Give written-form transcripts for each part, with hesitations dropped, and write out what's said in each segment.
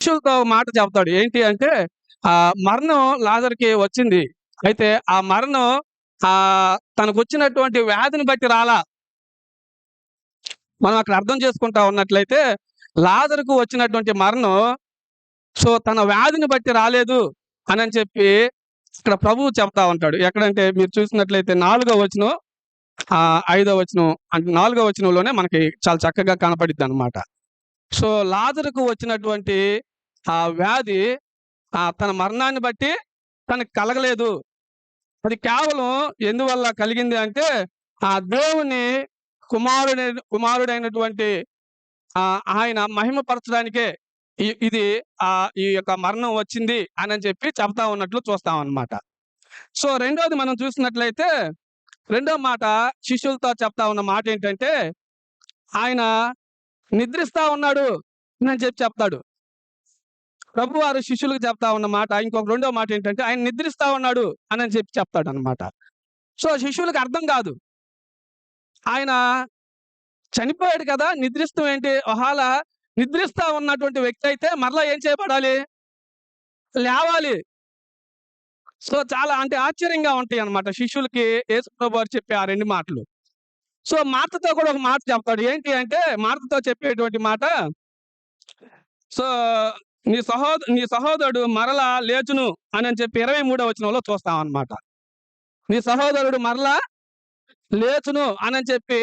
శిష్యులతో ఒక మాట చెప్తాడు. ఏంటి అంటే మరణం లాజరుకి వచ్చింది. అయితే ఆ మరణం తనకొచ్చినటువంటి వ్యాధిని బట్టి రాలా. మనం అక్కడ అర్థం చేసుకుంటా ఉన్నట్లయితే లాజరుకు వచ్చినటువంటి మరణం తన వ్యాధిని బట్టి రాలేదు అనని చెప్పి ఇక్కడ ప్రభువు చెప్తా ఉంటాడు. ఎక్కడంటే మీరు చూసినట్లయితే 4వ వచనం, 5వ వచనం అంటే 4వ వచనంలోనే మనకి చాలా చక్కగా కనపడిద్దనమాట. లాజరుకు వచ్చినటువంటి వ్యాధి తన మరణాన్ని బట్టి తనకి కలగలేదు. అది కేవలం ఎందువల్ల కలిగింది అంటే దేవుని కుమారుడైనటువంటి ఆయన మహిమపరచడానికే ఇది ఈ యొక్క మరణం వచ్చింది అని చెప్పి చెప్తా ఉన్నట్లు చూస్తామన్నమాట. రెండోది మనం చూసినట్లయితే రెండో మాట శిష్యులతో చెప్తా ఉన్న మాట ఏంటంటే ఆయన నిద్రిస్తా ఉన్నాడు అని చెప్పి చెప్తాడు. ప్రభువారు శిష్యులకు చెప్తా ఉన్న మాట ఇంకొక రెండో మాట ఏంటంటే ఆయన నిద్రిస్తా ఉన్నాడు అని చెప్పి చెప్తాడనమాట. శిష్యులకు అర్థం కాదు. ఆయన చనిపోయాడు కదా, నిద్రిస్తాం ఏంటి? ఒకవేళ నిద్రిస్తా ఉన్నటువంటి వ్యక్తి అయితే మరలా ఏం చేయబడాలి? లేవాలి. చాలా అంటే ఆశ్చర్యంగా ఉంటాయి అన్నమాట శిష్యులకి యేసుప్రభు వారు చెప్పే ఆ 2 మాటలు. మార్తతో కూడా ఒక మాట చెప్తాడు. ఏంటి అంటే మార్తతో చెప్పేటువంటి మాట సో నీ సహోదరుడు మరలా లేచును అని చెప్పి 23వ వచనంలో చూస్తామన్నమాట. నీ సహోదరుడు మరలా లేచును అని చెప్పి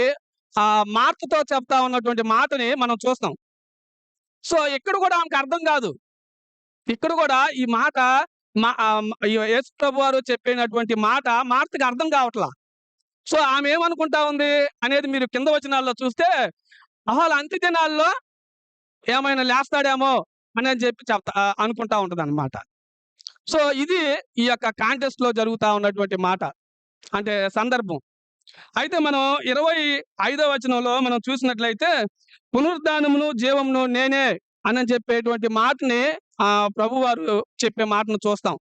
మార్తతో చెప్తా ఉన్నటువంటి మాటని మనం చూస్తాం. ఇక్కడ కూడా ఆమెకు అర్థం కాదు. ఇక్కడ కూడా ఈ మాట యేసు ప్రభు వారు చెప్పినటువంటి మాట మార్తకి అర్థం కావట్లా. ఆమె ఏమనుకుంటా ఉంది అనేది మీరు కింద వచనాల్లో చూస్తే అసలు అంత్య దినాల్లో ఏమైనా లేస్తాడేమో అని చెప్పి అనుకుంటా ఉంటదన్నమాట. ఇది ఈ యొక్క కాంటెక్స్ట్ లో జరుగుతా ఉన్నటువంటి మాట అంటే సందర్భం. అయితే మనం 25వ వచనంలో మనం చూసినట్లయితే పునరుద్ధానమును జీవమును నేనే అని చెప్పేటువంటి మాటని ప్రభువారు చెప్పే మాటను చూస్తాం.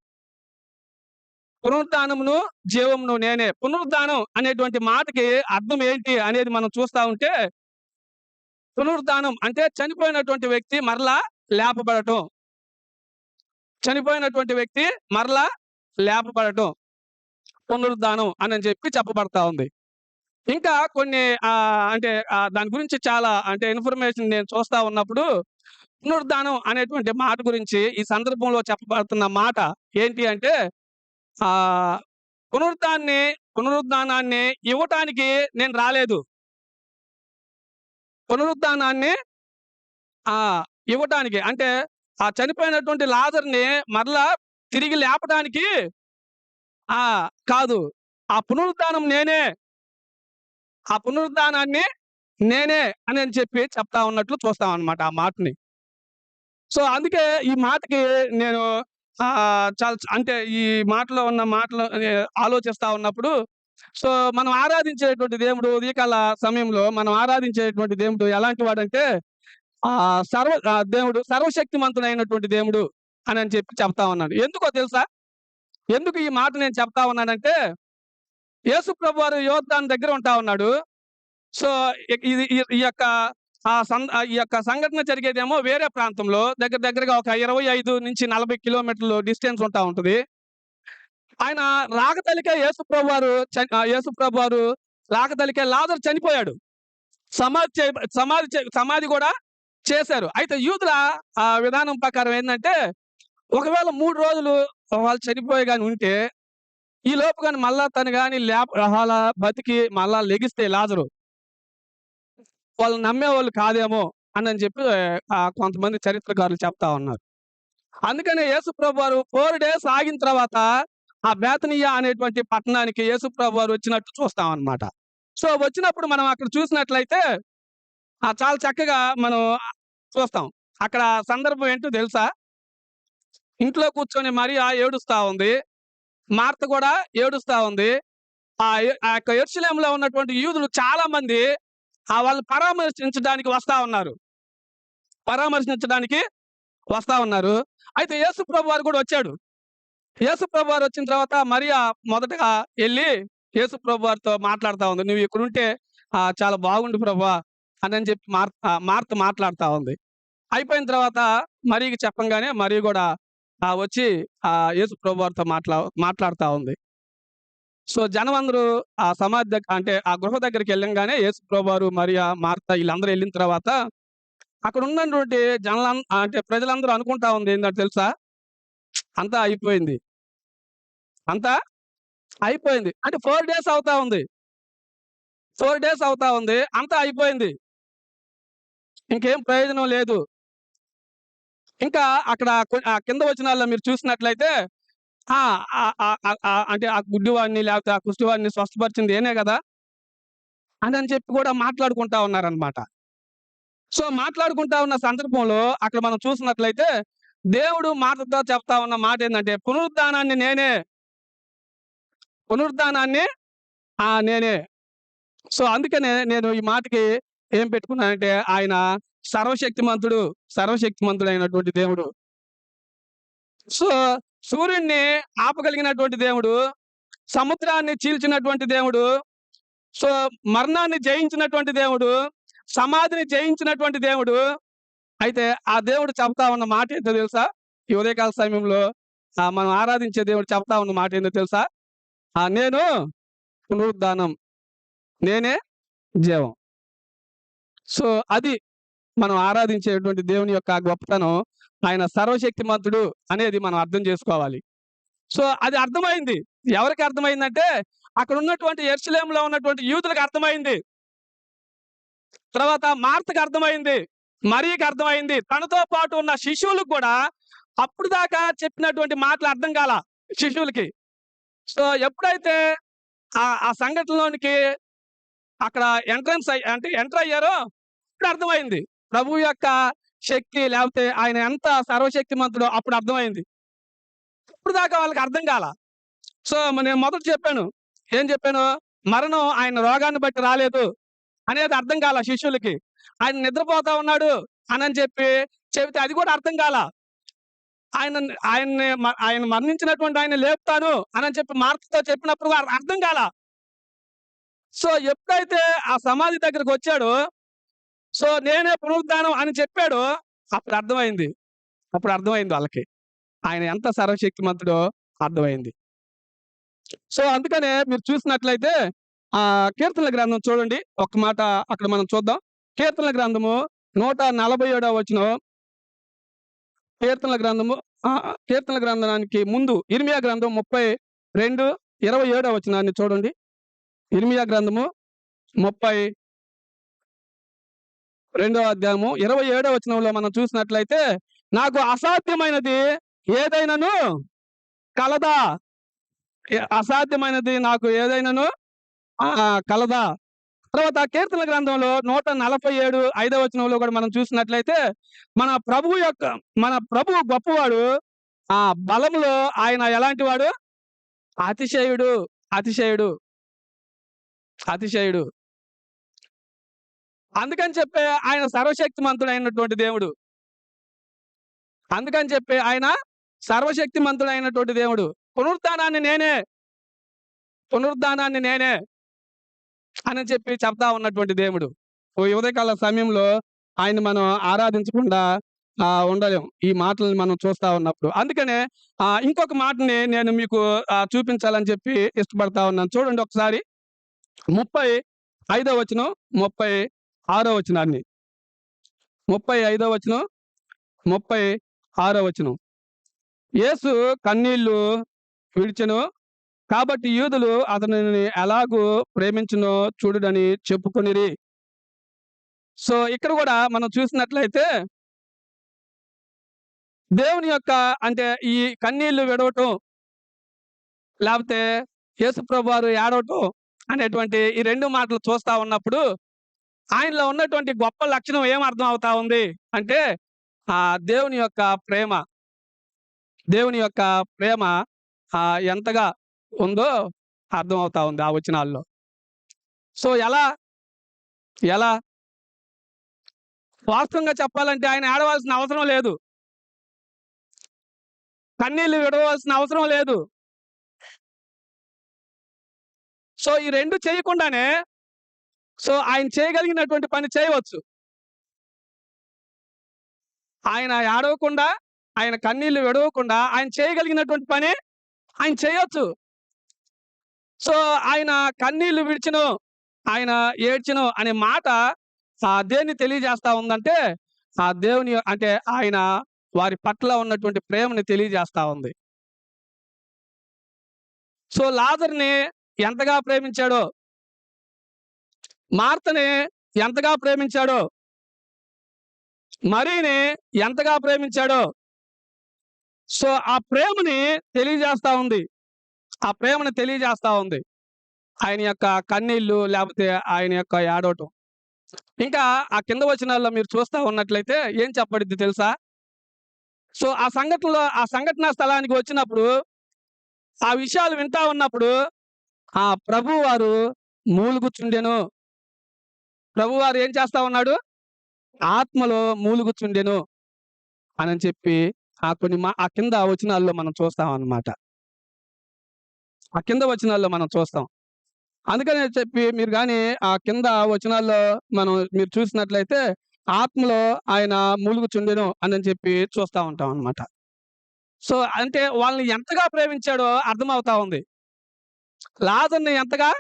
పునరుద్ధానమును జీవమును నేనే. పునరుద్ధానం అనేటువంటి మాటకి అర్థం ఏంటి అనేది మనం చూస్తా ఉంటే పునరుద్ధానం అంటే చనిపోయినటువంటి వ్యక్తి మరలా లేపబడటం. చనిపోయినటువంటి వ్యక్తి మరలా లేపబడటం పునరుద్ధానం అని చెప్పి చెప్పబడతా ఉంది. ఇంకా కొన్ని అంటే దాని గురించి చాలా అంటే ఇన్ఫర్మేషన్ నేను చూస్తా ఉన్నప్పుడు పునరుద్ధానం అనేటువంటి మాట గురించి ఈ సందర్భంలో చెప్పబడుతున్న మాట ఏంటి అంటే పునరుద్ధానాన్ని ఇవ్వటానికి నేను రాలేదు. పునరుద్ధానాన్ని ఇవ్వటానికి అంటే చనిపోయినటువంటి లాజర్‌ని మరలా తిరిగి లేపడానికి కాదు. ఆ పునరుద్ధానం నేనే. ఆ పునరుద్ధానాన్ని నేనే అని చెప్పి చెప్తా ఉన్నట్లు చూస్తామన్నమాట ఆ మాటని. అందుకే ఈ మాటకి నేను చాలా అంటే ఈ మాటలో ఉన్న మాటలు ఆలోచిస్తా ఉన్నప్పుడు మనం ఆరాధించేటువంటి దేవుడు ఉదయకాల సమయంలో మనం ఆరాధించేటువంటి దేవుడు ఎలాంటి వాడంటే దేవుడు సర్వశక్తిమంతుడైనటువంటి దేవుడు అని చెప్పి చెప్తా ఉన్నాడు. ఎందుకో తెలుసా? ఎందుకు ఈ మాట నేను చెప్తా ఉన్నానంటే యేసు ప్రభువారు యోర్దాను దగ్గర ఉంటా ఉన్నాడు. ఈ యొక్క సంఘటన జరిగేదేమో వేరే ప్రాంతంలో దగ్గరగా ఒక 25-40 కిలోమీటర్లు డిస్టెన్స్ ఉంటా ఉంటది. ఆయన రాకతలికే యేసు ప్రభువారు రాకతలికే లాజరు చనిపోయాడు. సమాధి కూడా చేశారు. అయితే యూదుల విధానం ప్రకారం ఏంటంటే ఒకవేళ 3 రోజులు వాళ్ళు చనిపోయి గాని ఉంటే ఈ లోపు గాని మళ్ళా తను గాని అలా బతికి మళ్ళా లెగిస్తే లాజరు వాళ్ళు నమ్మేవాళ్ళు కాదేమో అని చెప్పి కొంతమంది చరిత్రకారులు చెప్తా ఉన్నారు. అందుకనే యేసు ప్రభువారు 4 డేస్ ఆగిన తర్వాత ఆ బేతనియా అనేటువంటి పట్టణానికి యేసు ప్రభువారు వచ్చినట్టు చూస్తాం అన్నమాట. వచ్చినప్పుడు మనం అక్కడ చూసినట్లయితే చాలా చక్కగా మనం చూస్తాం. అక్కడ సందర్భం ఏంటో తెలుసా? ఇంట్లో కూర్చొని మరియా ఏడుస్తా ఉంది. మార్త కూడా ఏడుస్తా ఉంది. ఆ యొక్క యెరూషలేములో ఉన్నటువంటి యూదులు చాలా మంది వాళ్ళని పరామర్శించడానికి వస్తా ఉన్నారు. అయితే యేసు ప్రభువారు కూడా వచ్చాడు. యేసు ప్రభువారు వచ్చిన తర్వాత మరియా మొదటగా వెళ్ళి యేసు ప్రభువారితో మాట్లాడుతా ఉంది. నువ్వు ఇక్కడ ఉంటే చాలా బాగుండు ప్రభువా అని చెప్పి మార్త మాట్లాడుతా ఉంది. అయిపోయిన తర్వాత మరియకి చెప్పంగానే మరియ గూడా వచ్చి యేసు ప్రభువారితో మాట్లాడుతా ఉంది. సో, జనమందరూ ఆ సమాధి అంటే ఆ గృహ దగ్గరికెళ్ళంగానే యేసు ప్రభువారు, మరియ, మార్త ఈళ్ళందరూ ఎళ్ళిన తర్వాత అక్కడున్నటువంటి అంటే ప్రజలందరూ అనుకుంటా ఉంది ఏంటంటే తెలుసా? అంతా అయిపోయింది. అంతా అయిపోయింది. అంటే 4 డేస్ అవుతా ఉంది. 4 డేస్ అవుతా ఉంది. అంతా అయిపోయింది. ఇంకేం ప్రయోజనం లేదు. ఇంకా అక్కడ కింద వచనాల్లో మీరు చూసినట్లయితే ఆ! అంటే ఆ గుడ్డివాడిని లేకపోతే ఆ కుష్టివాడిని స్వస్థపరిచింది ఈయనే గదా! అని చెప్పి కూడా మాట్లాడుకుంటా ఉన్నారనమాట. సో, మాట్లాడుకుంటా ఉన్న సందర్భంలో అక్కడ మనం చూసినట్లయితే దేవుడు మాటతో చెప్తా ఉన్న మాటేందంటే పునరుద్ధానాన్ని నేనే. సో, అందుకనే నేను ఈ మాటకి ఏం పెట్టుకున్నానంటే ఆయన సర్వశక్తిమంతుడు, సర్వశక్తిమంతుడైనటువంటి దేవుడు. సో, సూర్యుడిని ఆపగలిగినటువంటి దేవుడు, సముద్రాన్ని చీల్చినటువంటి దేవుడు, సో, మరణాన్ని జయించినటువంటి దేవుడు, సమాధిని జయించినటువంటి దేవుడు. అయితే ఆ దేవుడు చెప్తా ఉన్న మాటేంటో తెలుసా? ఈ ఉదయకాల సమయంలో మనం ఆరాధించే దేవుడు చెప్తా ఉన్న మాటేందో తెలుసా? నేను పునరుద్ధానం, నేనే జీవం. సో, అది మనం ఆరాధించేటువంటి దేవుని యొక్క గొప్పతనం. ఆయన సర్వశక్తిమంతుడు అనేది మనం అర్థం చేసుకోవాలి. సో, అది అర్థమైంది. ఎవరికి అర్థమైందంటే, అక్కడున్నటువంటి యెరూషలేములో ఉన్నటువంటి యూదులకు అర్థమైంది. తర్వాత మార్తకు అర్థమైంది. మరియకి అర్థమైంది. తనతో పాటు ఉన్న శిష్యులకు కూడా అప్పటిదాకా చెప్పినటువంటి మాటలు అర్థం కాల శిష్యులకి. సో, ఎప్పుడైతే ఆ సంఘటనలోనికి అక్కడ అంటే ఎంటర్ అయ్యారో అప్పుడు అర్థమైంది. ప్రభువు యొక్క శక్తి లేకపోతే ఆయన ఎంత సర్వశక్తిమంతుడో అప్పుడు అర్థమైంది. అప్పటిదాకా వాళ్ళకి అర్థం కాల. సో, నేను మొదట చెప్పాను. ఏం చెప్పాను? మరణం ఆయన రోగాన్ని బట్టి రాలేదు అనేది అర్థం కాల శిష్యులకి. ఆయన నిద్రపోతా ఉన్నాడు అనని చెబితే అది కూడా అర్థం కాల. ఆయన మరణించినటువంటి ఆయన్ని లేపుతాను అనని చెప్పి మార్తతో చెప్పినప్పుడు అర్థం కాల. సో, ఎప్పుడైతే ఆ సమాధి దగ్గరకొచ్చాడో, సో, నేనే పునరుద్ధానం అని చెప్పాడో అప్పుడు అర్థమైంది. అప్పుడు అర్థమైంది వాళ్ళకి. ఆయన ఎంత సర్వశక్తిమంతుడో అర్థమైంది. సో, అందుకనే మీరు చూసినట్లయితే కీర్తనల గ్రంథం చూడండి. ఒక్క మాట అక్కడ మనం చూద్దాం. కీర్తనల గ్రంథము 147వ వచనం. కీర్తనల గ్రంథము కీర్తనల గ్రంథానికి ముందు ఇర్మియా గ్రంథం 32, 27వ వచనాన్ని చూడండి. ఇర్మియా గ్రంథము 32వ అధ్యాయము 27వ వచనంలో మనం చూసినట్లయితే, నాకు అసాధ్యమైనది ఏదైనను కలదా? అసాధ్యమైనది నాకు ఏదైనను కలదా? తర్వాత కీర్తనల గ్రంథంలో 147 5వ వచనంలో కూడా మనం చూసినట్లయితే, మన ప్రభువు గొప్పవాడు. బలములో ఆయన ఎలాంటి వాడు? అతిశయుడు, అతిశయుడు, అతిశయుడు. అందుకని చెప్పే ఆయన సర్వశక్తిమంతుడైనటువంటి దేవుడు. అందుకని చెప్పి ఆయన సర్వశక్తిమంతుడైనటువంటి దేవుడు. పునరుద్ధానాన్ని నేనే అని చెప్పి చెప్తా ఉన్నటువంటి దేవుడు. ఈ ఉదయకాల సమయంలో ఆయన్ని మనం ఆరాధించకుండా ఉండలేం. ఈ మాటలను మనం చూస్తా ఉన్నప్పుడు. అందుకనే ఇంకొక మాటని నేను మీకు చూపించాలని చెప్పి ఇష్టపడతా ఉన్నాను. చూడండి ఒకసారి 35వ వచనం, 36వ వచనాన్ని. 35వ వచనం, 36వ వచనం. యేసు కన్నీళ్లు విడిచెను. కాబట్టి యూదులు అతనిని ఎలాగూ ప్రేమించునో చూడుడని చెప్పుకొనిరి. సో, ఇక్కడ కూడా మనం చూసినట్లయితే దేవుని యొక్క అంటే ఈ కన్నీళ్లు విడవటం, లేకపోతే యేసు ప్రభువారు ఏడవటం అనేటువంటి ఈ 2 మాటలు చూస్తా ఉన్నప్పుడు ఆయనలో ఉన్నటువంటి గొప్ప లక్షణం ఏం అర్థం అవుతా ఉంది అంటే దేవుని యొక్క ప్రేమ. దేవుని యొక్క ప్రేమ ఎంతగా ఉందో అర్థమవుతా ఉంది ఆ వచనాల్లో. సో, ఎలా వాస్తవంగా చెప్పాలంటే ఆయన ఏడవాల్సిన అవసరం లేదు. కన్నీళ్లు విడవలసిన అవసరం లేదు. సో, ఈ 2 చేయకుండానే సో, ఆయన చేయగలిగినటువంటి పని చేయవచ్చు. ఆయన ఏడవకుండా, ఆయన కన్నీళ్లు విడవకుండా ఆయన చేయగలిగినటువంటి పని ఆయన చేయొచ్చు. సో, ఆయన కన్నీళ్లు విడిచెను, ఆయన ఏడ్చెను అనే మాట దేన్ని తెలియజేస్తా ఉందంటే, దేవుని అంటే ఆయన వారి పట్ల ఉన్నటువంటి ప్రేమని తెలియజేస్తా ఉంది. సో, లాజర్‌ని ఎంతగా ప్రేమించాడో, మార్తని ఎంతగా ప్రేమించాడో, మరియని ఎంతగా ప్రేమించాడో, సో, ఆ ప్రేమని తెలియజేస్తా ఉంది. ఆ ప్రేమను తెలియజేస్తా ఉంది. ఆయన యొక్క కన్నీళ్ళు లేపోతే ఆయన యొక్క ఏడవటం. ఇంకా ఆ కింద వచనాల్లో మీరు చూస్తా ఉన్నట్లయితే ఏం చెప్పబడిద్ది తెలుసా? సో, ఆ సంఘటనా స్థలానికి వచ్చినప్పుడు, ఆ విషయాలు వింటా ఉన్నప్పుడు ప్రభువారు మూలుగుచుండెను. ప్రభువారు ఏం చేస్తా ఉన్నాడు? ఆత్మలో మూలుగుచుండెను అనని చెప్పి ఆ కింద వచనాల్లో మనం చూస్తామన్నమాట. ఆ కింద వచనాల్లో మనం చూస్తాం. అందుకనే చెప్పి మీరు గాని ఆ కింద వచనాల్లో మీరు చూసినట్లయితే ఆత్మలో ఆయన మూలుగుచుండెను అనని చెప్పి చూస్తా ఉంటాం అన్నమాట. సో, అంటే వాళ్ళని ఎంతగా ప్రేమించాడో అర్థమవుతా ఉంది. లాజర్‌ని ఎంతగా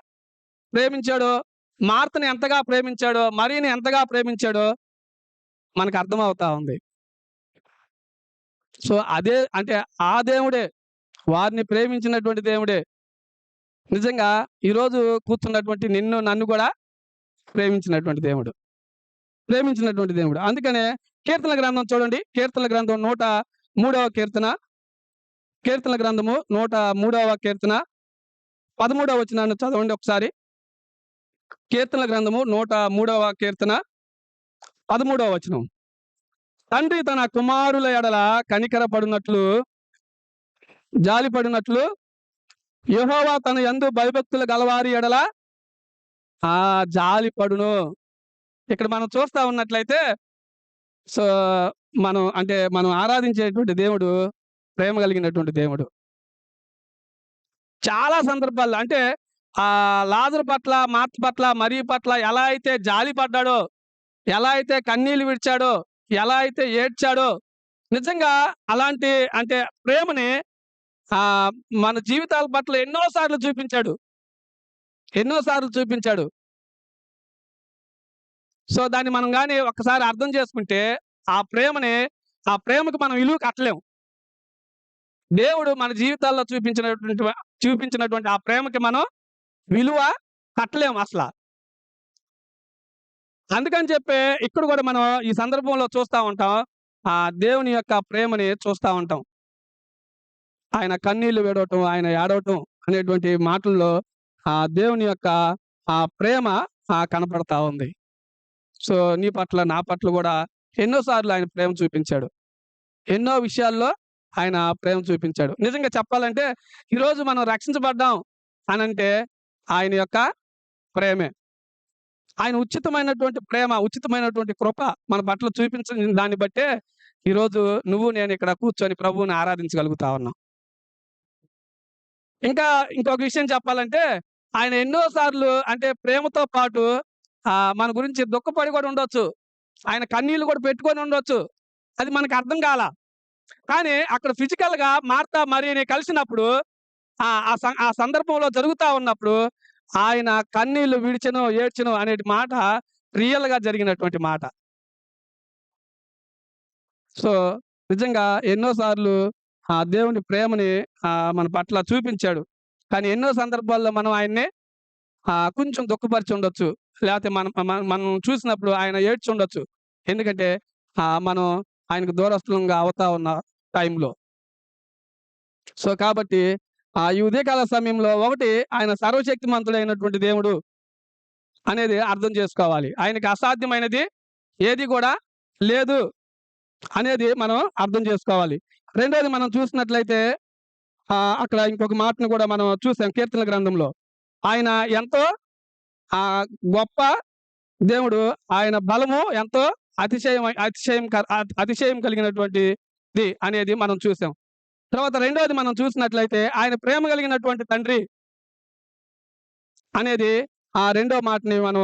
ప్రేమించాడో, మార్తని ఎంతగా ప్రేమించాడో, మరియని ఎంతగా ప్రేమించాడో మనకు అర్థమవుతా ఉంది. సో, అదే అంటే ఆ దేవుడే, వారిని ప్రేమించినటువంటి దేవుడే నిజంగా ఈరోజు కూర్చున్నటువంటి నిన్ను, నన్ను కూడా ప్రేమించినటువంటి దేవుడు. ప్రేమించినటువంటి దేవుడు. అందుకనే కీర్తనల గ్రంథం చూడండి. కీర్తనల గ్రంథం 103వ కీర్తన. కీర్తనల గ్రంథము 103వ కీర్తన 13వ వచనాన్ని చదవండి ఒకసారి. కీర్తనల గ్రంథము 103వ కీర్తన 13వ వచనం. తండ్రి తన కుమారుల ఎడల కనికరపడినట్లు, జాలిపడినట్లు యెహోవా తన యందు భయభక్తులు గలవారి ఎడల జాలిపడును. ఇక్కడ మనం చూస్తా ఉన్నట్లయితే సో, మనం ఆరాధించేటువంటి దేవుడు ప్రేమ కలిగినటువంటి దేవుడు. చాలా సందర్భాల్లో అంటే లాజరు పట్ల, మార్త పట్ల, మరియ పట్ల ఎలా అయితే జాలి పడ్డాడో, ఎలా అయితే కన్నీళ్లు విడిచాడో, ఎలా అయితే ఏడ్చాడో, నిజంగా అలాంటి అంటే ప్రేమని మన జీవితాల పట్ల ఎన్నో సార్లు చూపించాడు. ఎన్నో సార్లు చూపించాడు. సో, దాన్ని మనం గాని ఒక్కసారి అర్థం చేసుకుంటే ఆ ప్రేమకి మనం విలువ కట్టలేం. దేవుడు మన జీవితాల్లో చూపించినటువంటి ఆ ప్రేమకి మనం విలువ కట్టలేం అసల. అందుకని చెప్పే ఇక్కడ కూడా మనం ఈ సందర్భంలో చూస్తా ఉంటాం. దేవుని యొక్క ప్రేమని చూస్తా ఉంటాం. ఆయన కన్నీళ్లు విడవటం, ఆయన ఏడవటం అనేటువంటి మాటల్లో దేవుని యొక్క ప్రేమ కనపడతా ఉంది. సో, నీ పట్ల, నా పట్ల కూడా ఎన్నో సార్లు ఆయన ప్రేమ చూపించాడు. ఎన్నో విషయాల్లో ఆయన ప్రేమ చూపించాడు. నిజంగా చెప్పాలంటే ఈరోజు మనం రక్షించబడ్డాం అనంటే ఆయన యొక్క ప్రేమే. ఆయన ఉచితమైనటువంటి ప్రేమ, ఉచితమైనటువంటి కృప మన పట్ల చూపించిన దాన్ని బట్టే ఈరోజు నువ్వు నేను ఇక్కడ కూర్చొని ప్రభువుని ఆరాధించగలుగుతా ఉన్నాం. ఇంకొక విషయం చెప్పాలంటే ఆయన ఎన్నో సార్లు అంటే ప్రేమతో పాటు మన గురించి దుఃఖపడి కూడా ఉండొచ్చు. ఆయన కన్నీళ్లు కూడా పెట్టుకొని ఉండొచ్చు. అది మనకు అర్థం కాల. కానీ అక్కడ ఫిజికల్‌గా మార్తా మరియని కలిసినప్పుడు ఆ సందర్భంలో జరుగుతా ఉన్నప్పుడు ఆయన కన్నీళ్లు విడిచెను, ఏడ్చెను అనే మాట రియల్‌గా జరిగినటువంటి మాట. సో, నిజంగా ఎన్నో సార్లు దేవుని ప్రేమని మన పట్ల చూపించాడు. కానీ ఎన్నో సందర్భాల్లో మనం ఆయన్ని కొంచెం దుఃఖపరిచి ఉండొచ్చు. లేకపోతే మనం చూసినప్పుడు ఆయన ఏడ్చి ఉండొచ్చు. ఎందుకంటే మనం ఆయనకు దూరస్తులంగా అవుతా ఉన్న టైంలో. సో, కాబట్టి ఈ ఉదయకాల సమయంలో ఒకటి ఆయన సర్వశక్తిమంతుడైనటువంటి దేవుడు అనేది అర్థం చేసుకోవాలి. ఆయనకి అసాధ్యమైనది ఏది కూడా లేదు అనేది మనం అర్థం చేసుకోవాలి. రెండోది మనం చూసినట్లయితే అక్కడ ఇంకొక మాటను కూడా మనం చూసాం కీర్తనల గ్రంథంలో. ఆయన ఎంతో గొప్ప దేవుడు. ఆయన బలము ఎంతో అతిశయం కలిగినటువంటిది అనేది మనం చూసాం. తర్వాత రెండోది మనం చూసినట్లయితే ఆయన ప్రేమ కలిగినటువంటి తండ్రి అనేది రెండో మాటని మనం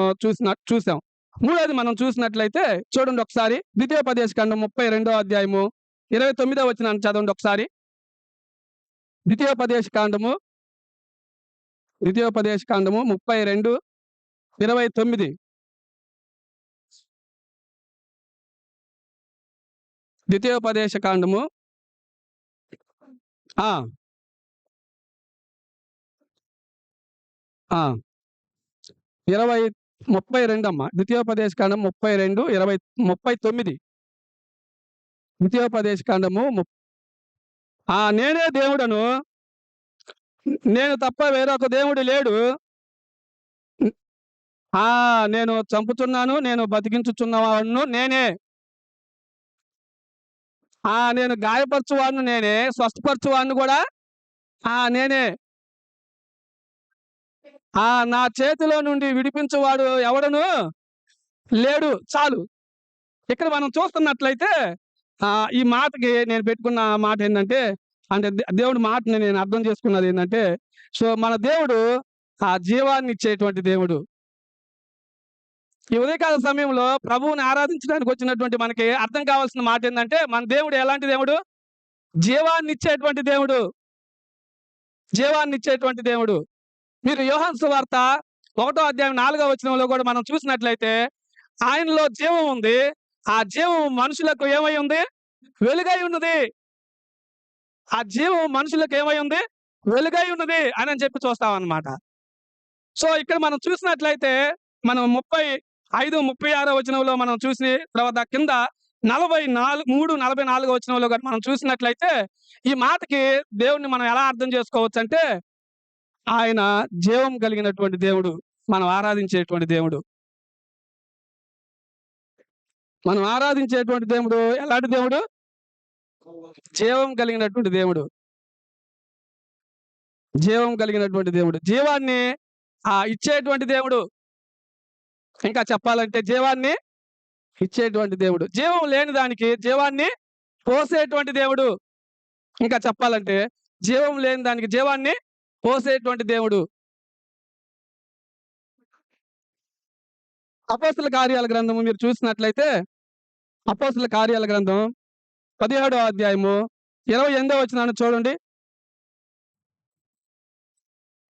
చూసాం. మూడోది మనం చూసినట్లయితే చూడండి ఒకసారి, ద్వితీయోపదేశకాండం 32వ అధ్యాయము 29వ వచనాన్ని చదవండి ఒకసారి. ద్వితీయోపదేశకాండము 32:29. ద్వితీయోపదేశకాండము ఆ! ఆ! 32 అమ్మా. ద్వితీయోపదేశకాండం 32, 39. ద్వితీయోపదేశకాండము నేనే దేవుడను, నేను తప్ప వేరొక దేవుడు లేడు. నేను చంపుతున్నాను, నేను బతికించుచున్నవాడును నేనే. నేను గాయపరచువాడును నేనే, స్వస్థపరచువాడిని కూడా నేనే. నా చేతిలో నుండి విడిపించువాడు ఎవడును లేడు. చాలు. ఇక్కడ మనం చూస్తున్నట్లయితే ఈ మాటకి నేను పెట్టుకున్న మాట ఏందంటే, అంటే దేవుడి మాటని నేను అర్థం చేసుకున్నది ఏందంటే, సో మన దేవుడు జీవాన్ని ఇచ్చేటువంటి దేవుడు. ఈ ఉదయకాల సమయంలో ప్రభువుని ఆరాధించడానికి వచ్చినటువంటి మనకి అర్థం కావాల్సిన మాట ఏందంటే, మన దేవుడు ఎలాంటి దేవుడు? జీవాన్నిచ్చేటువంటి దేవుడు. జీవాన్నిచ్చేటువంటి దేవుడు. మీరు యోహాను సువార్త 1వ అధ్యాయం 4వ వచనంలో కూడా మనం చూసినట్లయితే, ఆయనలో జీవం ఉంది. ఆ జీవం మనుషులకు ఏమై ఉంది? వెలుగై ఉన్నది. ఆ జీవం మనుషులకు ఏమై ఉంది? వెలుగై ఉన్నది అని చెప్పి చూస్తామన్నమాట. సో ఇక్కడ మనం చూసినట్లయితే, మనం 35, 36వ వచనంలో మనం చూసి, తర్వాత కింద 44వ వచనంలో కూడా మనం చూసినట్లయితే, ఈ మాటకి దేవుణ్ణి మనం ఎలా అర్థం చేసుకోవచ్చంటే, ఆయన జీవం కలిగినటువంటి దేవుడు, మనం ఆరాధించేటువంటి దేవుడు. మనం ఆరాధించేటువంటి దేవుడు ఎలాంటి దేవుడు? జీవం కలిగినటువంటి దేవుడు. జీవం కలిగినటువంటి దేవుడు. జీవాన్ని ఇచ్చేటువంటి దేవుడు. ఇంకా చెప్పాలంటే జీవాన్ని ఇచ్చేటువంటి దేవుడు. జీవం లేని దానికి జీవాన్ని పోసేటువంటి దేవుడు. ఇంకా చెప్పాలంటే జీవం లేని దానికి జీవాన్ని పోసేటువంటి దేవుడు. అపోస్తల కార్యాల గ్రంథము మీరు చూసినట్లయితే, అపోస్తల కార్యాల గ్రంథం 17వ అధ్యాయము 28వ వచనాన్ని చూడండి.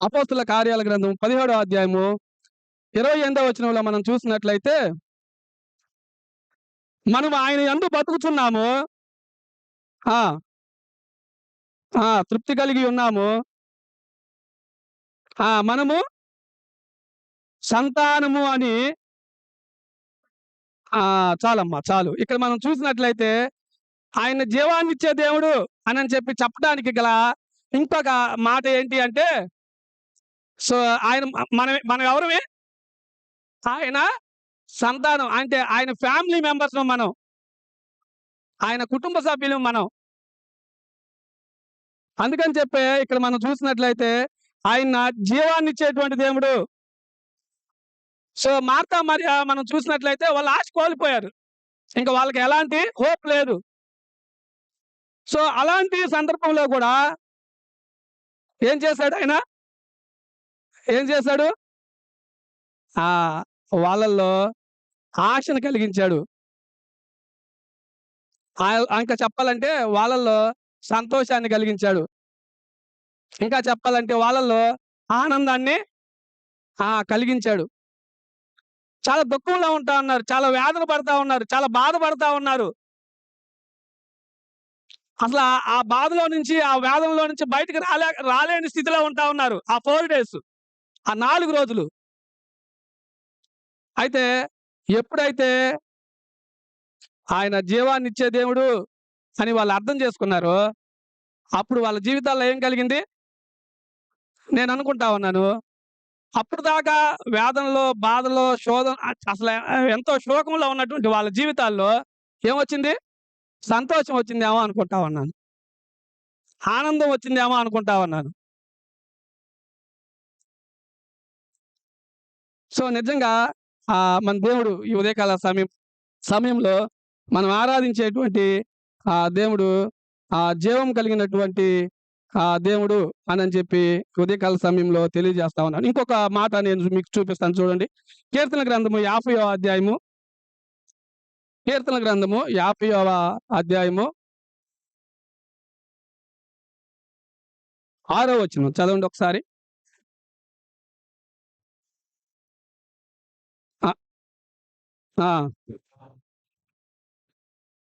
అపోస్తల కార్యాల గ్రంథం 17వ అధ్యాయము 28వ వచనంలో మనం చూసినట్లయితే, మనం ఆయన యందు బతుకుచున్నాము, తృప్తి కలిగి ఉన్నాము, మనము సంతానము అని చాలమ్మా చాలు. ఇక్కడ మనం చూసినట్లయితే ఆయన జీవాన్నిచ్చే దేవుడు అని చెప్పి చెప్పడానికి గల ఇంకొక మాట ఏంటి అంటే, సో ఆయన మనం ఎవరివి? ఆయన సంతానం. అంటే ఆయన ఫ్యామిలీ మెంబర్స్ మనం, ఆయన కుటుంబ సభ్యులు మనం. అందుకని చెప్పే ఇక్కడ మనం చూసినట్లయితే ఆయన జీవాన్నిచ్చేటువంటి దేవుడు. సో మార్తా మరియ మనం చూసినట్లయితే వాళ్ళు ఆశ కోల్పోయారు. ఇంకా వాళ్ళకి ఎలాంటి హోప్ లేదు. సో అలాంటి సందర్భంలో కూడా ఏం చేశాడు ఆయన? ఏం చేశాడు? వాళ్ళల్లో ఆశను కలిగించాడు. ఇంకా చెప్పాలంటే వాళ్ళల్లో సంతోషాన్ని కలిగించాడు. ఇంకా చెప్పాలంటే వాళ్ళల్లో ఆనందాన్ని కలిగించాడు. చాలా దుఃఖంలో ఉంటా ఉన్నారు, చాలా వేదన పడతా ఉన్నారు, చాలా బాధపడతా ఉన్నారు. అసలు ఆ బాధలో నుంచి, ఆ వేదనలో నుంచి బయటికి రాలేని స్థితిలో ఉంటా ఉన్నారు ఆ 4 days, ఆ 4 రోజులు. అయితే ఎప్పుడైతే ఆయన జీవాన్నిచ్చే దేవుడు అని వాళ్ళు అర్థం చేసుకున్నారో, అప్పుడు వాళ్ళ జీవితాల్లో ఏం కలిగింది? నేను అనుకుంటా ఉన్నాను, అప్పుడు దాకా వేదనలో, బాధలో, అసలు ఎంతో శోకంలో ఉన్నటువంటి వాళ్ళ జీవితాల్లో ఏమొచ్చింది? సంతోషం వచ్చిందేమో అనుకుంటా ఉన్నాను. ఆనందం వచ్చిందేమో అనుకుంటా ఉన్నాను. సో నిజంగా మన దేవుడు ఈ ఉదయకాల సమయంలో మనం ఆరాధించేటువంటి దేవుడు జీవం కలిగినటువంటి దేవుడు అనని చెప్పి ఉదయకాల సమయంలో తెలియజేస్తా ఉన్నాను. ఇంకొక మాట నేను మీకు చూపిస్తాను చూడండి. కీర్తన గ్రంథము 50వ అధ్యాయము. కీర్తన గ్రంథము 50వ అధ్యాయము 6వ వచనం చదవండి ఒకసారి. ఆ! ఆ!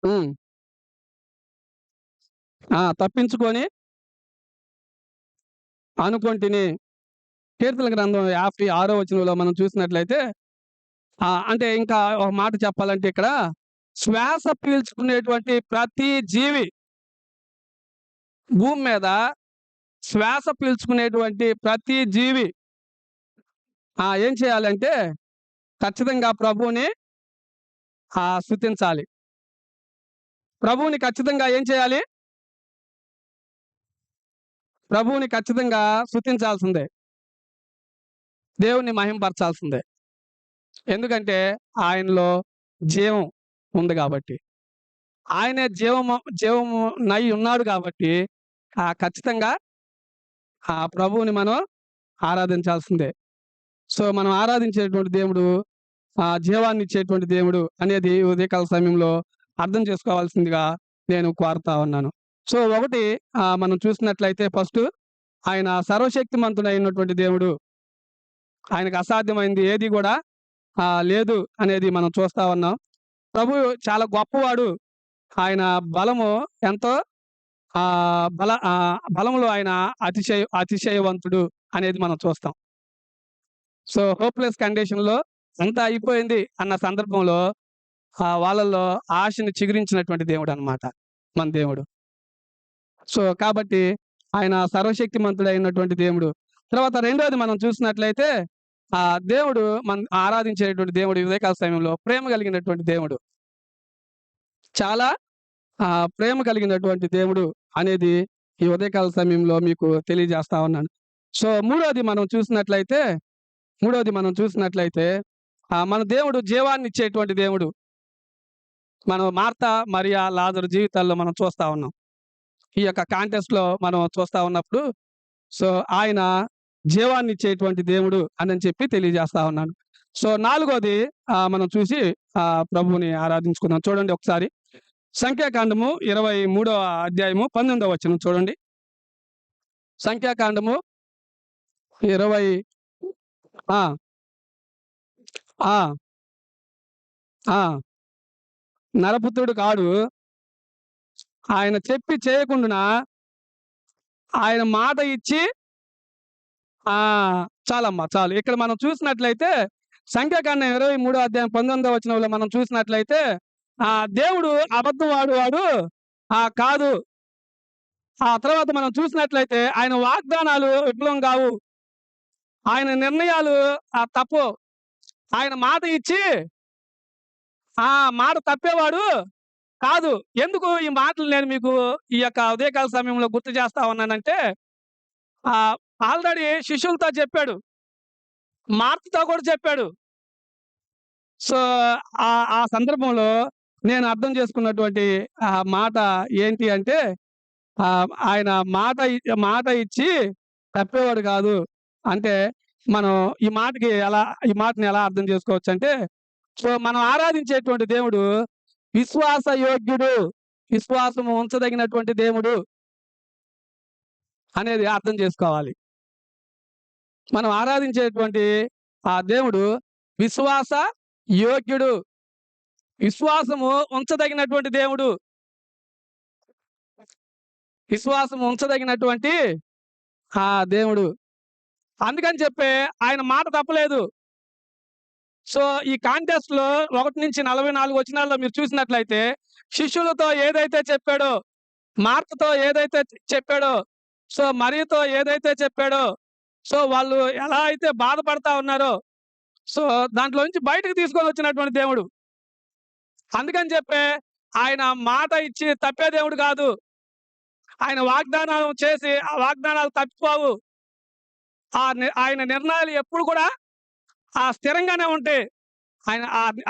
హ్మ్. తప్పించుకొని అనుకొంటిని. కీర్తన గ్రంథం 56వ వచనంలో మనం చూసినట్లయితే అంటే ఇంకా ఒక మాట చెప్పాలంటే ఇక్కడ శ్వాస పీల్చుకునేటువంటి ప్రతి జీవి భూమి మీద శ్వాస పీల్చుకునేటువంటి ప్రతి జీవి ఏం చేయాలంటే ఖచ్చితంగా ప్రభువుని స్తుతించాలి. ప్రభువుని ఖచ్చితంగా ఏం చేయాలి? ప్రభువుని ఖచ్చితంగా స్తుతించాల్సిందే. దేవుణ్ణి మహిమపరచాల్సిందే. ఎందుకంటే ఆయనలో జీవం ఉంది గాబట్టి. ఆయనే జీవమునై ఉన్నాడు గాబట్టి ఖచ్చితంగా ప్రభువుని మనం ఆరాధించాల్సిందే. సో, మనం ఆరాధించేటువంటి దేవుడు జీవాన్నిచ్చేటువంటి దేవుడు అనేది ఉదయకాల సమయంలో అర్థం చేసుకోవాల్సిందిగా నేను కోరుతా ఉన్నాను. సో, ఒకటి మనం చూసినట్లయితే ఫస్టు ఆయన సర్వశక్తిమంతుడైనటువంటి దేవుడు. ఆయనకు అసాధ్యమైంది ఏది గూడా లేదు అనేది మనం చూస్తా ఉన్నాం. ప్రభువు చాలా గొప్పవాడు. ఆయన బలము ఎంతో బలములో ఆయన అతిశయవంతుడు అనేది మనం చూస్తాం. సో, హోప్‌లెస్ కండిషన్‌లో అంతా అయిపోయింది అన్న సందర్భంలో వాళ్ళలో ఆశని చిగురించినటువంటి దేవుడనమాట మన దేవుడు. సో, కాబట్టి ఆయన సర్వశక్తిమంతుడైనటువంటి దేవుడు. తర్వాత రెండోది మనం చూసినట్లయితే దేవుడు మనం ఆరాధించేటువంటి దేవుడు ఈ ఉదయకాల సమయంలో ప్రేమ కలిగినటువంటి దేవుడు. చాలా ప్రేమ కలిగినటువంటి దేవుడు అనేది ఈ ఉదయకాల సమయంలో మీకు తెలియజేస్తా ఉన్నాను. సో, మూడోది మనం చూసినట్లయితే మన దేవుడు జీవాన్నిచ్చేటువంటి దేవుడు. మనం మార్తా, మరియా, లాజరు జీవితాల్లో మనం చూస్తా ఉన్నాం. ఈ యొక్క కాంటెక్స్ట్‌లో మనం చూస్తా ఉన్నప్పుడు సో, ఆయన జీవాన్నిచ్చేటువంటి దేవుడు అనని చెప్పి తెలియజేస్తా ఉన్నాను. సో, నాలుగోది మనం చూసి ప్రభువుని ఆరాధించుకుందాం. చూడండి ఒకసారి. సంఖ్యాకాండము 23వ అధ్యాయము 19వ వచనం చూడండి. సంఖ్యాకాండము 20 ఆ! ఆ! ఆ! నరపుత్రుడు కాడు. ఆయన చెప్పి చేయకుండాన ఆయన మాట ఇచ్చి ఆ! చాలమ్మా చాలు. ఇక్కడ మనం చూసినట్లయితే సంఖ్యాకాండం 23వ అధ్యాయం 19వ వచనంలో మనం చూసినట్లయితే దేవుడు అబద్ధం ఆడువాడు కాదు. తర్వాత మనం చూసినట్లయితే ఆయన వాగ్దానాలు విఫలం గావు. ఆయన నిర్ణయాలు తప్పు. ఆయన మాట ఇచ్చి మాట తప్పేవాడు కాదు. ఎందుకు ఈ మాటలు నేను మీకు ఈ యొక్క ఉదయకాల సమయంలో గుర్తు చేస్తా ఉన్నానంటే ఆల్రెడీ శిష్యులతో చెప్పాడు. మార్తతో కూడా చెప్పాడు. సో, ఆ సందర్భంలో నేను అర్థం చేసుకున్నటువంటి మాట ఏంటి అంటే ఆయన మాట ఇచ్చి తప్పేవాడు కాదు. అంటే మనం ఈ మాటని ఎలా అర్థం చేసుకోవచ్చంటే సో, మనం ఆరాధించేటువంటి దేవుడు విశ్వాసయోగ్యుడు. విశ్వాసము ఉంచదగినటువంటి దేవుడు అనేది అర్థం చేసుకోవాలి. మనం ఆరాధించేటువంటి దేవుడు విశ్వాస యోగ్యుడు. విశ్వాసము ఉంచదగినటువంటి దేవుడు. విశ్వాసము ఉంచదగినటువంటి దేవుడు. అందుకని చెప్పి ఆయన మాట తప్పలేదు. సో, ఈ కాంటెక్స్ట్‌లో 1-44 వచనాల్లో మీరు చూసినట్లయితే శిష్యులతో ఏదైతే చెప్పాడో, మార్తతో ఏదైతే చెప్పాడో, సో, మరియతో ఏదైతే చెప్పాడో, సో, వాళ్ళు ఎలా అయితే బాధపడతా ఉన్నారో, సో, దాంట్లో నుంచి బయటకు తీసుకొనొచ్చినటువంటి దేవుడు. అందుకని చెప్పే ఆయన మాట ఇచ్చి తప్పే దేవుడు కాదు. ఆయన వాగ్దానాలు చేసి ఆ వాగ్దానాలు తప్పిపోవు. ఆయన నిర్ణయాలు ఎప్పుడు కూడా స్థిరంగానే ఉంటాయి.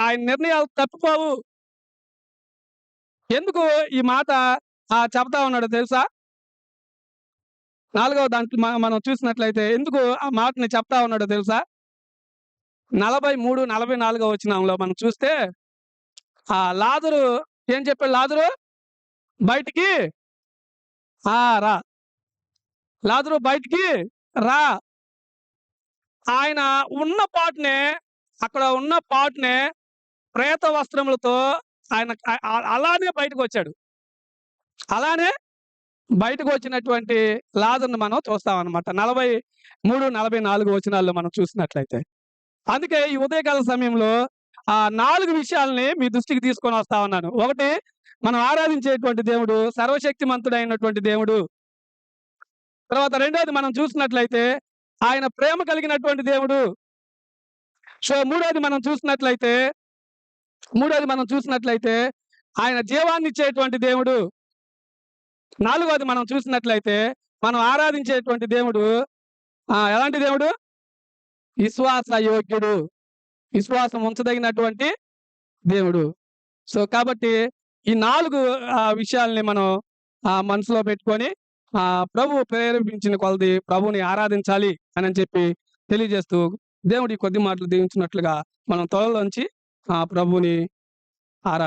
ఆయన నిర్ణయాలు తప్పిపోవు. ఎందుకు ఈ మాట చెప్తా ఉన్నాడో తెలుసా? 4వ దాంట్లో మనం చూసినట్లయితే ఎందుకు ఆ మాటని చెప్తా ఉన్నాడో తెలుసా? 43, 44 వచనంలో మనం చూస్తే లాజరు ఏం చెప్పాడు లాజరు? బయటికి రా. లాజరు బయటికి రా. ఆయన ఉన్న పాటునే అక్కడ ఉన్న పాటునే ప్రేత వస్త్రములతో ఆయన అలానే బయటకొచ్చాడు. అలానే బయటకొచ్చినటువంటి లాజరుని మనం చూస్తామనమాట. 43, 44 వచనాల్లో మనం చూసినట్లయితే. అందుకే ఈ ఉదయకాల సమయంలో 4 విషయాల్ని మీ దృష్టికి తీసుకొనొస్తా ఉన్నాను. ఒకటి, మనం ఆరాధించేటువంటి దేవుడు సర్వశక్తిమంతుడైనటువంటి దేవుడు. తర్వాత రెండోది మనం చూసినట్లయితే ఆయన ప్రేమ కలిగినటువంటి దేవుడు. సో మూడోది మనం చూసినట్లయితే ఆయన జీవాన్నిచ్చేటువంటి దేవుడు. నాలుగోది మనం చూసినట్లయితే మనం ఆరాధించేటువంటి దేవుడు ఎలాంటి దేవుడు? విశ్వాసయోగ్యుడు. విశ్వాసం ఉంచదగినటువంటి దేవుడు. సో కాబట్టి ఈ 4 విషయాల్ని మనం మనసులో పెట్టుకొని ప్రభువు ప్రేరేపించిన కొలది ప్రభువుని ఆరాధించాలి అని చెప్పి తెలియజేస్తూ దేవుడి కొద్ది మాటలు దీవించినట్లుగా మనం త్వరలోంచి ప్రభువుని